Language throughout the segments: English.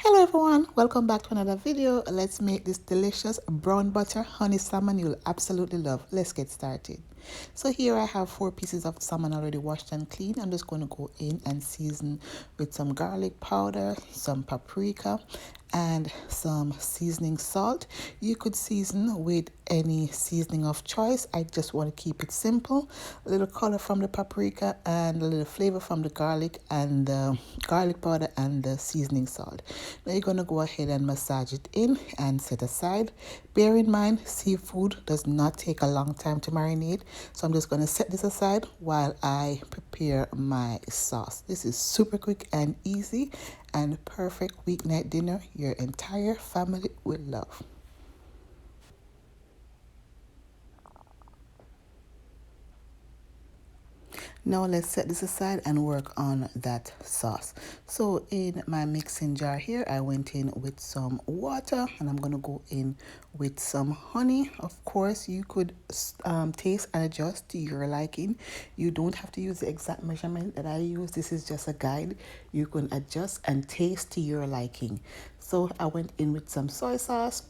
Hello everyone, welcome back to another video. Let's make this delicious brown butter honey salmon you'll absolutely love. Let's get started. So here I have 4 pieces of salmon already washed and clean. I'm just going to go in and season with some garlic powder, some paprika, and some seasoning salt. You could season with any seasoning of choice. I just want to keep it simple. A little color from the paprika and a little flavor from the garlic and the garlic powder and the seasoning salt. Now you're going to go ahead and massage it in and set aside. Bear in mind, seafood does not take a long time to marinate. So I'm just going to set this aside while I prepare my sauce. This is super quick and easy and perfect weeknight dinner your entire family will love. Now let's set this aside and work on that sauce. So in my mixing jar here, I went in with some water and I'm going to go in with some honey. Of course, you could taste and adjust to your liking. You don't have to use the exact measurement that I use. This is just a guide. You can adjust and taste to your liking. So I went in with some soy sauce,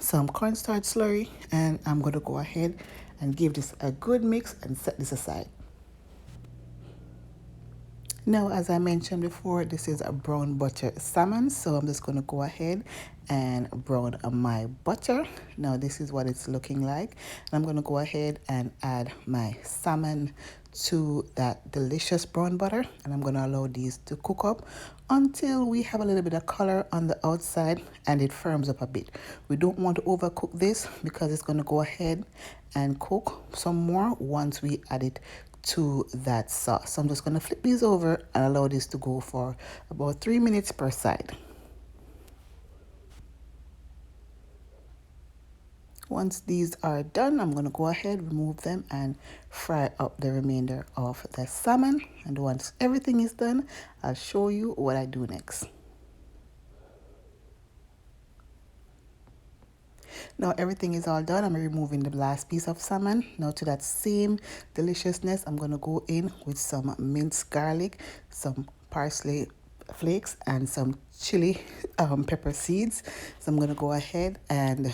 some cornstarch slurry, and I'm going to go ahead and give this a good mix and set this aside. Now, as I mentioned before, this is a brown butter salmon, so I'm just going to go ahead and brown my butter. Now, this is what it's looking like. And I'm going to go ahead and add my salmon to that delicious brown butter, and I'm going to allow these to cook up until we have a little bit of color on the outside and it firms up a bit. We don't want to overcook this because it's going to go ahead and cook some more once we add it to that sauce. So I'm just going to flip these over and allow this to go for about 3 minutes per side. Once these are done, I'm going to go ahead, remove them, and fry up the remainder of the salmon. And once everything is done, I'll show you what I do next. Now everything is all done. I'm removing the last piece of salmon. Now to that same deliciousness, I'm going to go in with some minced garlic, some parsley flakes, and some chili pepper seeds. So I'm going to go ahead and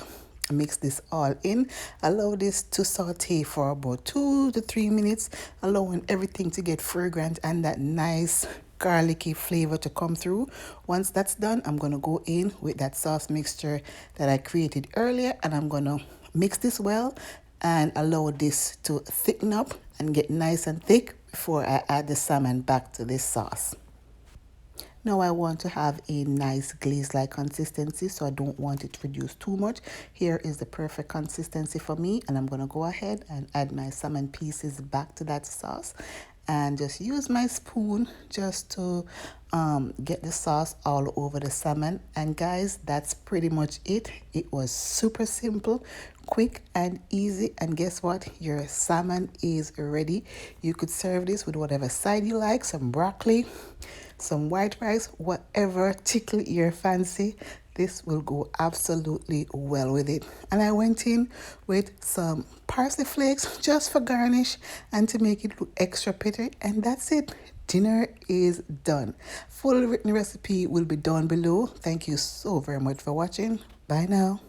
mix this all in. Allow this to saute for about 2 to 3 minutes, allowing everything to get fragrant and that nice garlicky flavor to come through. Once that's done, I'm going to go in with that sauce mixture that I created earlier, and I'm going to mix this well and allow this to thicken up and get nice and thick before I add the salmon back to this sauce. Now I want to have a nice glaze-like consistency, so I don't want it to reduce too much. Here is the perfect consistency for me, and I'm going to go ahead and add my salmon pieces back to that sauce and just use my spoon just to get the sauce all over the salmon. And guys, that's pretty much it. It was super simple, quick and easy, and guess what, your salmon is ready. You could serve this with whatever side you like, some broccoli, some white rice, whatever tickle your fancy. This will go absolutely well with it. And I went in with some parsley flakes just for garnish and to make it look extra pretty, and that's it. Dinner is done. Full written recipe will be down below. Thank you so very much for watching. Bye now.